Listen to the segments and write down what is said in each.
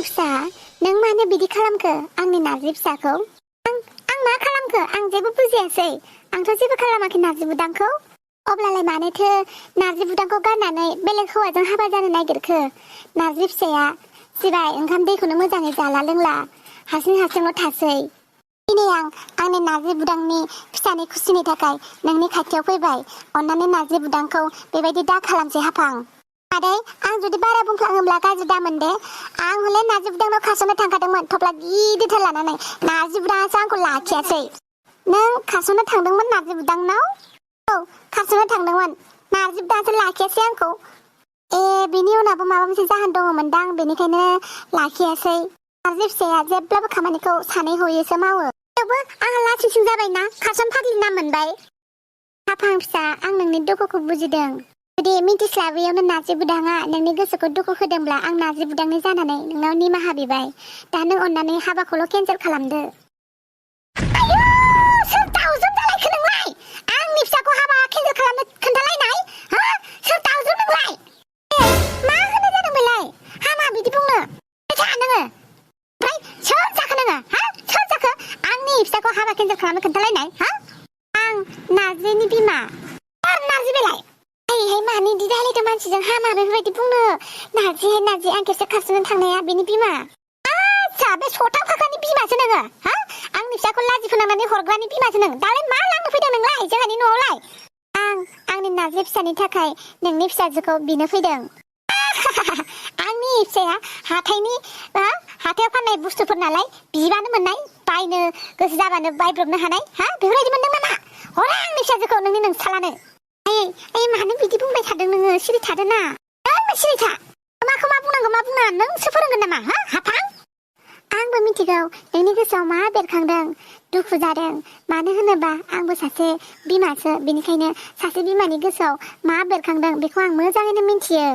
फिसा नों मानो बिदि खालामखो आंनि नारजि फिसाखौ? आं मा खालामखो? आं जेबो बुजियासै। आंथ' जेबो खालामाखै नारजि बुदांखौ। अब्लालाय मानोथो नारजि बुदांखौ गारनानै बेलेग हौवाजों हाबा जानो नागिरखो? नारजि फिसाया सिबाय ओंखाम दैखौनो मोजाङै जाला लोंला हारसिंल' थासै। दिनै आं आंनि नारजि बुदांनि फिसानि खुसिनि थाखाय नोंनि खाथियाव फैबाय। अन्नानै नारजि बुदांखौ बेबायदि दा खालामसै हाफां। आदै आं जुदि बारा बुंफ्लाङोब्ला गाज्रि दामोन दे। आं हले नारजि बुदांनाव खारस'नो थांखादोंमोन थफ्ला गिदिरथार लानानै। नारजि बुदाङासो आंखौ लाखियासै। नों खारस'नो थांदोंमोन नारजि बुदांनाव? औ खारस'नो थांदोंमोन। नारजि बुदाङासो लाखियासै आंखौ। बिनि उनावबो माबा मोनसे जाहोन दङमोनदां बेनिखायनो लाखियासै। नारजि फिसाया जेब्लाबो खामानिखौ सानै हयैसो मावो। थेवबो आंहा लासिंसिं जाबायना खारसन फाग्लि नाम मोनबाय। हाफां फिसा आं नोंनि दुखुखौ बुजिदों। जुदि मिथिस्लाबैयावनो नारजि बुदाङा नोंनि गोसोखौ दुखु होदोंब्ला आं नारजि बुदांनि जानानै नोंनाव निमाहा बिबाय। दा नों अन्नानै हाबाखौल' केन्सेल खालामदो। आयौ सोर दावजों जालायखो नोंलाय? आंनि फिसाखौ हाबा केन्सेल खालामनो खोन्थालायनाय? हा सोर दावजों नोंलाय? मा होनो जादों बेलाय? हामा बिदि बुंनो नोङो। ओमफ्राय सोर जाखो नोङो? हा सोर जाखो? आंनि फिसाखौ हाबा केन्सेल खालामनो खोन्थालायनाय? हा आं नारजिनि बिमा। सोर नारजि बेलाय? हाय मानि इदि रायलायदों मानसिजों? हामा बेफोरबायदि बुंनो। नारजि आं खेबसे खारस'नो थांनाया बेनि बिमा। आच्छा बे सथां फाखानि बिमासो नोङो? हा आंनि फिसाखौ लाजि फोनांनानै हरग्रानि बिमासो नों? दालाय मा लांनो फैदों नोंलाय जोंहानि न'आवलाय? आं आंनि नारजि फिसानि थाखाय नोंनि फिसाजोखौ बिनो फैदों। आंनि फिसाया हाथायाव फाननाय बुस्थुफोर नालाय बिबानो मोननाय, बायनो गोसो जाबानो बायब्रबनो हानाय। हा बेफोरबायदि मोनदों नामा? हरा आंनि फिसाजोखौ नोंनि नोंसालानो। आयै मानो बिदि बुंबाय थादों नोङो? सिरि थादो ना। नों सिरि था। माखौ मा बुंनांगौ मा बुंनाङा नोंसो फोरोंगोन नामा? हा हाफां? आंबो मिथिगौ नोंनि गोसोआव मा बेरखांदों। दुखु जादों। मानो होनोबा आंबो सासे बिमासो। बेनिखायनो सासे बिमानि गोसोआव मा बेरखांदों बेखौ आं मोजाङैनो मिथियो।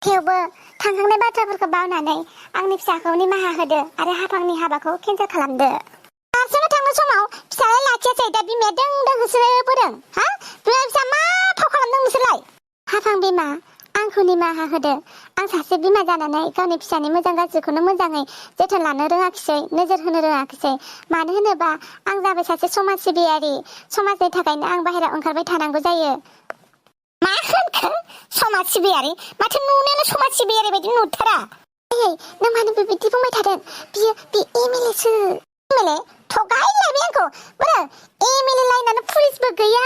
थेवबो थांखांनाय बाथ्राफोरखौ बावनानै आंनि फिसाखौ निमाहा होदो आरो हाफांनि हाबाखौ केन्सेल खालामदो। खारस'नो थांनाय समाव फिसालाय लाखियासै, दा बिमाया दों होसोबोदों। हा बिमा फिसा मा फाव खालामदों नोंसोरलाय? हाफां बिमा आंखौ निमाहा होदो। आं सासे बिमा जानानै गावनि फिसानि मोजां गाज्रिखौनो मोजाङै जोथोन लानो रोङाखिसै, नोजोर होनो रोङाखिसै। मानो होनोबा आं जाबाय सासे समाज सिबियारि। समाजनि थाखायनो आं बाहेरायाव ओंखारबाय थानांगौ जायो। मा होनखो? समाज सिबियारि? माथो नुनायानो समाज सिबियारि बायदि नुथारा। नों मानो बेबायदि बुंबाय थादों? बे एमएलएसो। एमएलए? थगायलायबाय आंखौ। बोरो एमएलए लायनानो पुलिसबो गैया,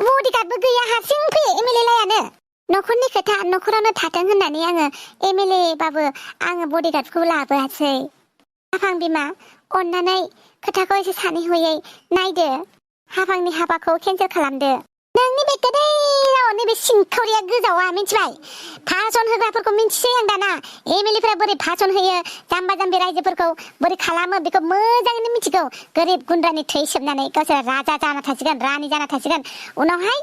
बडिगार्डबो गैया, हारसिं फैयो एमएलए लायानो। न'खरनि खोथा न'खरावनो थाथों होननानै आङो एमएलए बाबो आङो बडिगार्डखौ लाबोआसै। हाफां बिमा अन्नानै खोथाखौ एसे सानै हयै नायदो। हाफांनि हाबाखौ केन्सेल खालामदो। नोंनि बे गोदैयाव नैबे सिंखावरिया गोजावा मिथिबाय? भाषण होग्राफोरखौ मिथिसै आं दाना। एमएलएफोरा बोरै भाषण होयो, जाम्बा जाम्बि रायजोफोरखौ बोरै खालामो बेखौ मोजाङैनो मिथिगौ। गोरिब गुन्द्रानि थै सोबनानै गावसोर राजा जाना थासिगोन, रानि जाना थासिगोन। उनावहाय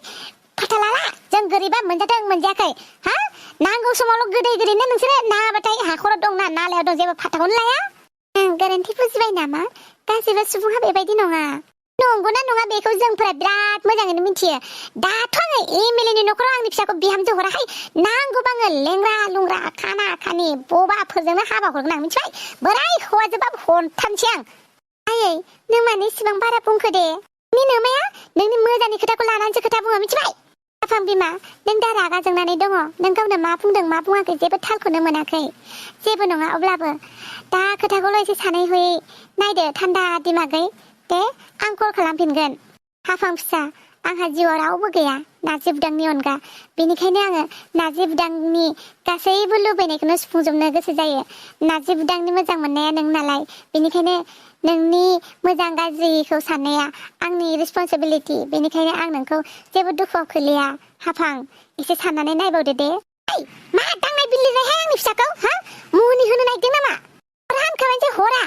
फाथा लाला जों गोरिबा मोनजादों मोनजायाखै। हा नांगौ समावल' गोदैनो नोंसोरो, नाङाबाथाय हाखराव दंना नालायाव दं जेबो फाथाखौनो लाया। गोरोन्थि बुजिबाय नामा? गासैबो सुबुङा बेबायदि नङा। नंगौना नङा बेखौ जोंफोरा बिराद मोजाङैनो मिथियो। दाथ' आङो एमएलएनि न'खराव आंनि फिसाखौ बिहामजो हराखै। नांगौबा आङो लेंग्रा लुंग्रा खाना खानि बबाफोरजोंनो हाबा हरगोन आं मिथिबाय? बोराय हौवाजोंबाबो हरथारनोसै आं। आयै नों मानो इसेबां बारा बुंखो दे? नोंनि नोमाया नोंनि मोजांनि खोथाखौ लानानैसो खोथा बुङो मिथिबाय? हाफां बिमा नों दा रागा जोंनानै दङ। नों गावनो मा बुंदों मा बुङाखै जेबो थालखौनो मोनाखै। जेबो नङा अब्लाबो दा खोथाखौल' एसे सानै हयै नायदो थान्दा दिमागै। दे आं कल खालामफिनगोन। हाफां फिसा आंहा जिउआव रावबो गैया नारजि बुदांनि अनगा। बेनिखायनो आङो नारजि बुदांनि गासैबो लुबैनायखौनो सुफुंजोबनो गोसो जायो। नारजि बुदांनि मोजां मोननाया नों नालाय, बेनिखायनो नोंनि मोजां गाज्रिखौ साननाया आंनि रिसपन्सिबिलिटि। बेनिखायनो आं नोंखौ जेबो दुखुआव खोलैया। हाफां एसे साननानै नायबावदो दे। मा दांनाय बिलिरनायहाय आंनि फिसाखौ? हा मुनि होनो नागिरदों नामा? हरा होनखाबायसै हरा।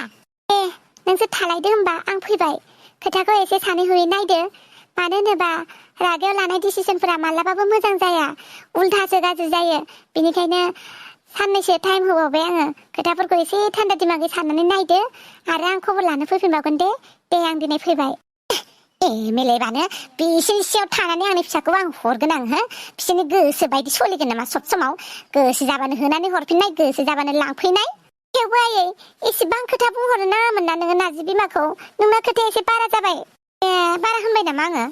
नोंसोर थालायदो होमबा आं फैबाय। खोथाखौ एसे सानै हयै नायदो। मानो होनोबा रागायाव लानाय डिसिसनफोरा मालाबाबो मोजां जाया, उल्थासो गाज्रि जायो। बेनिखायनो साननैसो टाइम होबावबाय आङो। खोथाफोरखौ एसे थान्दा दिमागै साननानै नायदो आरो आं खबर लानो फैफिनबावगोन दे। आं दिनै फैबाय। एमएलएबानो बिसोरनि सियाव थानानै आंनि फिसाखौ आं हरगोन आं। हो बिसोरनि गोसो बायदि सोलिगोन नामा सब समाव? गोसो जाबानो होनानै हरफिननाय, गोसो जाबानो लांफैनाय। थेवबो आयै एसेबां खोथा बुंहरनो नाङामोन ना नोङो नार्जि बिमाखौ नोंना खोथाया एसे बारा जाबाय बारा होनबाय नामा आङो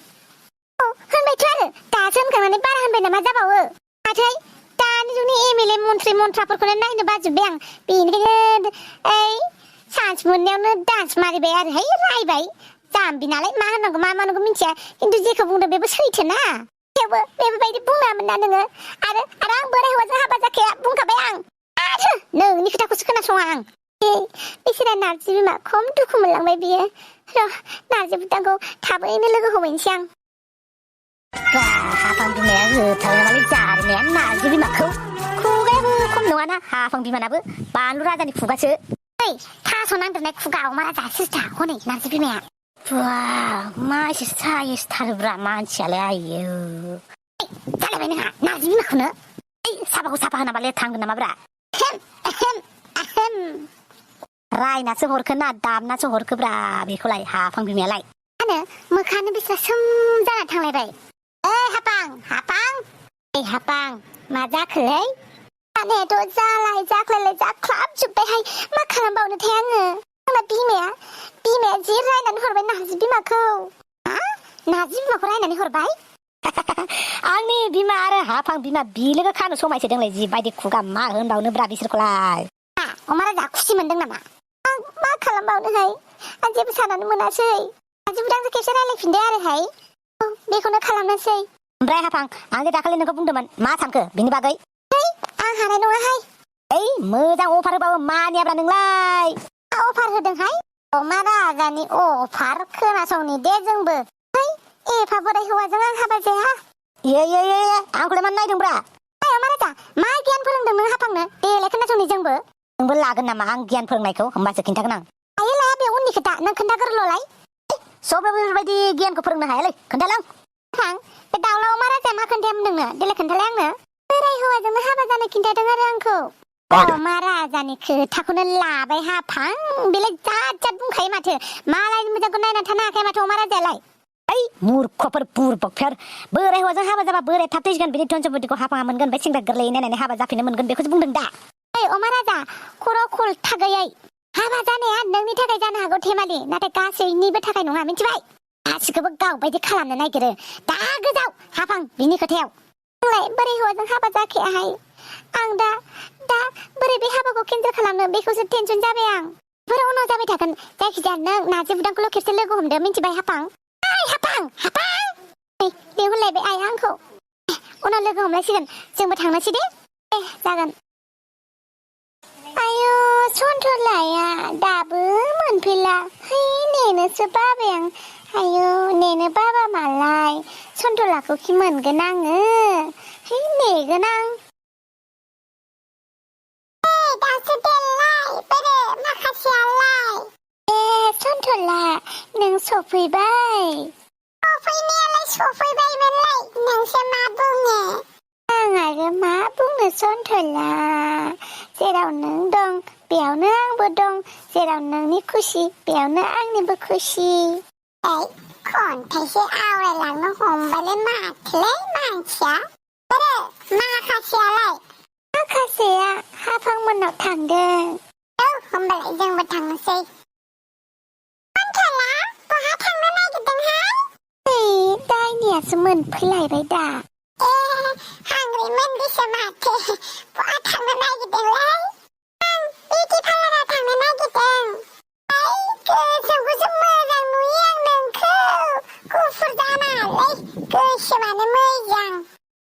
औ होनबायथ' आरो दासो होनखांनानै बारा होनबाय नामा जाबावो नाथाय दानि जुगनि एमएलए मन्त्रि मन्थ्राफोरखौनो नायनो बाजोब्बाय आं बेनिखायनो ओइ चान्स मोननायावनो डान्स मारिबाय आरोहाय रायबाय जाम्बि नालाय मा होननांगौ मा मानांगौ मिथिया खिन्थु जेखौ बुंदों बेबो सैथो ना थेवबो बेबायदि बुङामोन ना नोङो आरो आं बोराय हौवाजों हाबा जाखाया बुंखाबाय आं आरो नोंनि खोथाखौसो खोनासङा आं बिसोरा नार्जि बिमा खम दुखु मोनलांबाय बियो र' नार्जि बुदांखौ थाबैनो लोगो हमहैनोसै आं हाफां बिमाया होथारनानै जारिनाया नार्जि बिमाखौ खुगायाबो खम नङाना हाफां बिमानाबो बानलु राजानि खुगासो ओइ थास' नांदेरनाय खुगा अमा राजासो दा हनै नार्जि बिमाया मा एसे सायोसथारोब्रा मानसियालाय आयो जालायबाय नोंहा नार्जि बिमाखौनो साफाखौ साफा होनाबा लेथ्रा होनगोन नामाब्रा रायनासो हरखो ना दाबनासो हरखोब्रा बेखौलाय हाफां बिमायालाय आनो मोखाङानो बेस्रा सोम जाना थांलायबाय हाफां मा जाखोलै जानायाथ' जाख्लायलाय जाख्लाबजोब्बायहाय मा खालामबावनोथाय आङो आंना बिमाया जि रायनानै हरबाय नार्जि बिमाखौ नार्जि बिमाखौ रायनानै हरबाय आंनि बिमा आरो हाफां बिमा बिलोगो खानो समायसोदोंलाय जिबायदि खुगा मा होनबावनोब्रा बिसोरखौलाय अमा राजा खुसि मोनदों नामा आं मा खालामबावनोहाय आं जेबो साननानै मोनासै नार्जि बुदांजों खेबसे रायलायफिनदो आरोहाय बेखौनो खालामनोसै ओमफ्राय हाफां आं जे दाखालि नोंखौ बुंदोंमोन मा सानखो बिनि बागै आं हानाय नङाहाय मोजां अफार होबाबो मानियाब्रा नोंलाय अफार होदोंहाय अमा राजानि अफार खोनासंनि दे जोंबो एफा बोराय हौवाजों आं हाबा जाया आंखौलाय मानो नायदोंब्रा अमा राजा मा गियान फोरोंदों नों हाफांनो देलाय खोनासंनि जोंबो नोंबो लागोन नामा आं गियान फोरोंनायखौ होमबासो खिन्थागोन आं लाया बे उननि खोथा नों खोन्थागोरल'लाय सबबो बेफोरबायदि गियानखौ फोरोंनो हायालै खोन्थालां बे दाउला अमा राजा मा खोन्थायामोन नोंनो देलाय खोन्थालाय आंनो बोराय हौवाजोंनो हाबा जानो खिन्थादों आरो आंखौ अमा राजानि खोथाखौनो लाबाय हाफां बेलाय जात बुंखायो माथो मालायनि मोजांखौ नायना थानो हाखाया माथो अमा राजायालाय मूर्खफोर बुरबकफोर बोराय हौवाजों हाबा जाबा बोराय थाब थैसिगोन बिनि धन सम्पतिखौ हाफाङा मोनगोन ओमफ्राय सेंग्रा गोरलै नायनानै हाबा जाफिननो मोनगोन बेखौसो बुंदों दा अमा राजा खर' खलथा गैयै हाबा जानाया नोंनि थाखाय जानो हागौ धेमालि नाथाय गासैनिबो थाखाय नङा मिथिबाय गासिखौबो गावबायदि खालामनो नागिरो दा गोजाव हाफां बिनि खोथायाव आंलाय बोराय हौवाजों हाबा जाखायाहाय आं दा बोरै बे हाबाखौ केन्सेल खालामनो बेखौसो टेनसन जाबाय आं बेफोर उनाव जाबाय थागोन जायखिजाया नों नार्जि बुदांखौल' खेबसे लोगो हमदो मिथिबाय हाफां लिंहरलायबाय आइया आंखौ उनाव लोगो हमलायसिगोन जोंबो थांनोसै दे जागोन आयु सन्थलाया दाबो मोनफैला नेनोसो बाबाय आं आयु नेनो बाबा मालाय सन्थलाखौ खि मोनगोन आङो नेगोन आं दासो देरलाय बोरो माखासेयालाय सन्थला नों सफैबाय सफैनायालाय सफैबायमोनलाय नोंसो मा बुङो आं आरो मा बुंनो सन्थला जेराव नों दं बेयावनो आंबो दं जेराव नोंनि खुसि बेयावनो आंनिबो खुसि खन्थाइसो आवरायलांनो हमबायलाय माथोलाय मानसिया बोरो माखासेया हाफां मोननाव थांदों होमबालाय जोंबो थांनोसै सन्थला बहा थांनो नागिरदोंहाय दायनियासो मोनफैलायबाय दा हांग्रि मोनदिसो माथो बहा थांनो नागिरदोंलाय आं बिउटि पार्लाराव थांनो नागिरदों गोसोम मोजां नुयो आं नोंखौ गुफुर जानालै गोसोमानो मोजां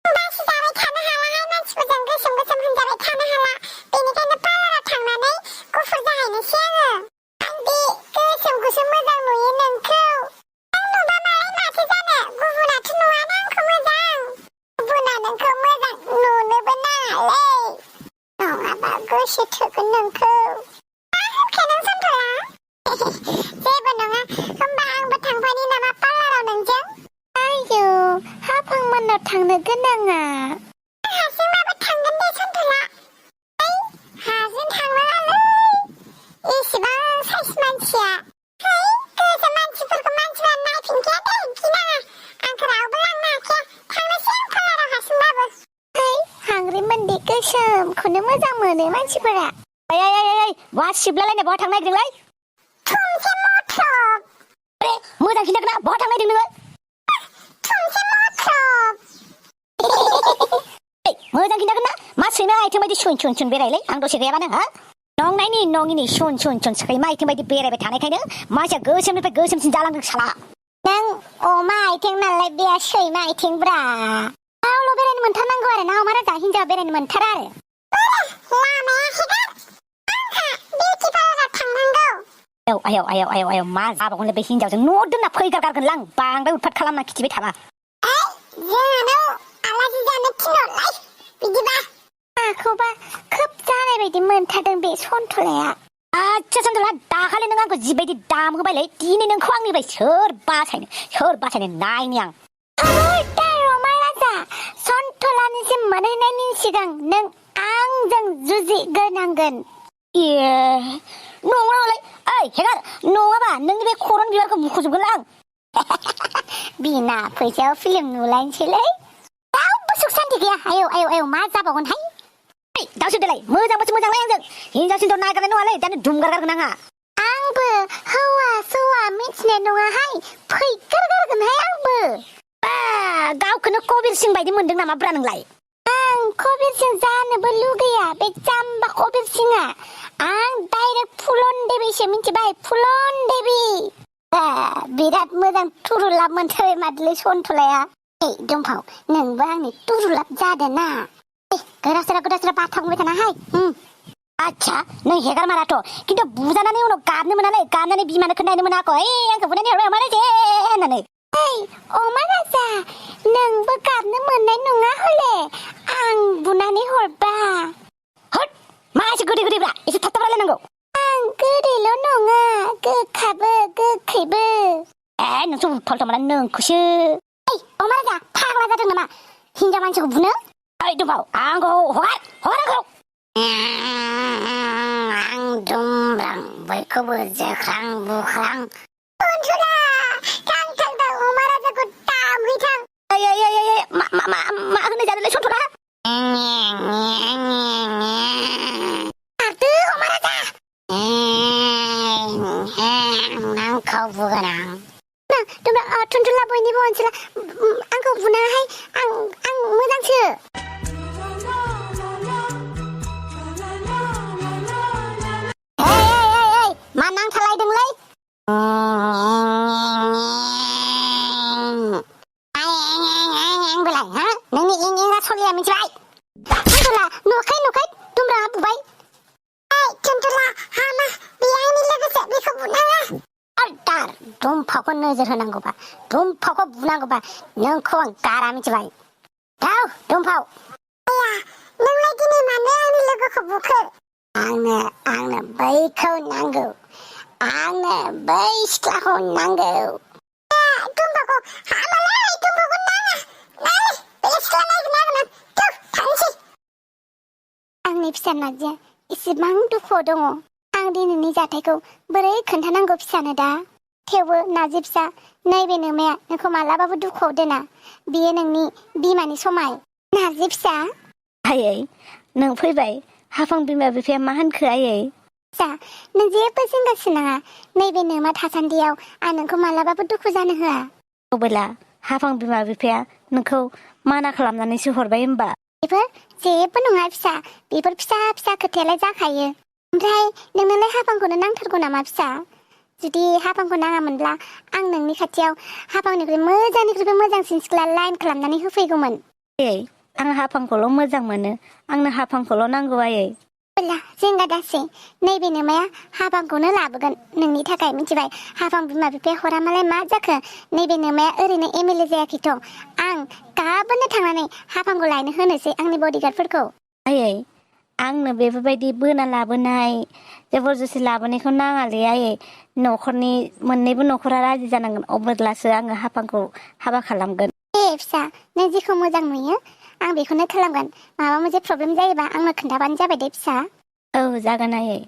बासि जाबाय थानो हालाहाय मानसिफोरजों गोसोम होनजाबाय थानो हाला बेनिखायनो पार्लाराव थांनानै गुफुर जाहैनोसै आङो आं बे गोसोमखौसो मोजां नुयो नोंखौ आं नुबा मालाय माथो जानो गुबुनाथ' नुवाना आंखौ मोजां गुबुना नोंखौ मोजां नुनोबो नाङालै नङाबा गोसो थोगोन नोंखौ मा होनखो नों सन्थला जेबो नङा होमबा आंबो थांफानि नामा पार्लाराव नोंजों आयौ हाफां मोननाव थांनो गोनाङा हारसिंबाबो थांगोन दे सन्थला हाजों थांनाङालै इसेबां साइस मानसिया गोजा मानसिफोरखौ मानसिफ्रा नायफिनखाया दे गिनाङा आंखौ रावबो लांनो हाखाया थांनोसै आं पार्लाराव हारसिंबाबो हांग्रि मोनदि गोसोमखौनो मोजां मोनो मानसिफोरा बहा सिबलालायनाय बहा थांनो नागिरदोंलाय थुमसे मथ्रब मोजां खिन्थागोना बहा थांनो नागिरदों नोङो थुमसे मथ्रब मोजां खिन्थागोना मा सैमा आइथिं बायदि सुन बेरायलै आं दसे गैयाबानो हा नङिनि सुन सैमा आइथिं बायदि बेरायबाय थानायखायनो मानसिया गोसोमनिफ्राय गोसोमसिन जालांदों साला नों अमा आइथिं नालाय बे सैमा आइथिंब्रा गावल' बेरायनो मोनथारनांगौ आरो ना अमा राजा हिनजाव बेरायनो मोनथारा आरो आयौ मा जाबावगोनलै बे हिनजावजों न' दोनना फैगारगारगोनलां बांद्राय उतपात खालामना खिथिबाय थाबा जोंहानाव आलासि जानो थिनहरलाय बिदिबा आंखौबा खोब जानाय बायदि मोनथारदों बे सन्थलाया आच्छा सन्थला दाखालि नों आंखौ जिबायदि दाम होबायलै दिनै नोंखौ आंनिफ्राय सोर बासायनो नायनि आं अमा राजा सन्थलानिसिम मोनहैनायनि सिगां नों आंजों जुजिग्रोनांगोन नङालाय ओइ हेगार नङाबा नोंनि बे खर'नि बिबारखौ मुख'जोबगोन आं बिना फैसायाव फिल्म नुलायनोसैलै रावबो सुख सान्ति गैया आयौ मा जाबावगोनहाय दावसोदोलाय मोजांबासो मोजांलाय आंजों हिनजावसिनथ' नागिरनाय नङालै दानो दुमगारगारगोन आंहा आंबो हौवा मिथिनाय नङाहाय फैगारगारगोनहाय आंबो गावखौनो कबिर सिं बायदि मोनदों नामाब्रा नोंलाय आं कबिर सिं जानोबो लुगैया बे जाम्बा कबिर सिंआ आं डाइरेक्ट फुलन देबिसो मिथिबाय फुलन देबि बिराद मोजां तुरुलाब मोनथारबाय माथोलै सन्थलाया दंफाव नोंबो आंनि तुरुलाब जादों ना गोदाव सोराव बाथांबाय थानाहाय आच्छा नों हेगार माराथ' खिन्थु बुजानानै उनाव गाबनो मोनालै गाबनानै बिमानो खोन्थानो मोनाखौ आंखौ बुनानै हरबाय अमा राजा होननानै अमा राजा नोंबो गाबनो मोननाय नङा हले आं बुनानै हरबा हट मा एसे गोदैब्रा एसे थाब रायलायनांगौ आं गोदैल' नङा गोखाबो गोखैबो नोंसो उथल माला नोंखौसो अमा राजा फाग्ला जादों नामा हिनजाव मानसिखौ बुनो दंबाव आंखौ हगार आंखौ आं दुमब्रां बयखौबो जेख्रां बुख्रां सन्थला थां अमा राजाखौ दामहैथां मा होनो जादोंलै सन्थला हारदो अमा राजा आंखौ बुगोन आं सन्थला बयनिबो अनसुला आंखौ बुनाहाय आं मोजांसो मा नांथालायदोंलै नोंनि इंगिंगा सलिया मिथिबाय सन्थला नुखाय दुमब्राङा बुबाय सन्थला हामा बे आंनि लोगोसे बेखौ बुनाङा अर्डार दुमफावखौ नोजोर होनांगौबा दुमफावखौ बुनांगौबा नोंखौ आं गारा मिथिबाय दाउ दुमफाव नोंलाय दिनै मानो आंनि लोगोखौ बुखो आंनो बैखौ नांगौ आंनो बै सिख्लाखौ नांगौ दुमफावखौ हामालै दुमफावखौ नाङा बे सिख्ला नागिरनांगोन थांसै आंनि फिसा नार्जिया इसेबां दुखुआव दङ आं दिनैनि जाथायखौ बोरै खोन्थानांगौ फिसानो दा थेवबो नार्जि फिसा नैबे नोमाया नोंखौ मालाबाबो दुखुआव दोना बियो नोंनि बिमानि समाय नार्जि फिसा आयै नों फैबाय हाफां बिमा बिफाया मा होनखो आयै फिसा नों जेबो जिंगासिनो नाङा नैबे नोमा थासान्दियाव आं नोंखौ मालाबाबो दुखु जानो होआ अबोला हाफां बिमा बिफाया नोंखौ माना खालामनानैसो हरबाय होमबा बेफोर जेबो नङा फिसा बेफोर फिसा खोथायालाय जाखायो ओमफ्राय नोंनोलाय हाफांखौनो नांथारगौ नामा फिसा जुदि हाफांखौ नाङामोनब्ला आं नोंनि खाथियाव हाफांनिख्रुइ मोजांसिन सिख्ला लाइन खालामनानै होफैगौमोन आं हाफांखौल' मोजां मोनो आंनो हाफांखौल' नांगौ आयै जिंगा दासै नैबे नोमाया हाफांखौनो लाबोगोन नोंनि थाखाय मिथिबाय हाफां बिमा बिफाया हरा मालाय मा जाखो नैबे नोमाया ओरैनो एमएलए जायाखैथ' आं गाबोननो थांनानै हाफांखौ लायनो होनोसै आंनि बडिगार्डफोरखौ आयै आंनो बेफोरबायदि बोना लाबोनाय जबरदस्ति लाबोनायखौ नाङालै आयै न'खरनि मोननैबो न'खरा राजि जानांगोन अब्लासो आङो हाफांखौ हाबा खालामगोन फिसा नों जेखौ मोजां नुयो आं बेखौनो खालामगोन माबा मोनसे प्रब्लेम जायोबा आंनो खोन्थाबानो जाबाय दे फिसा औ जागोन आयै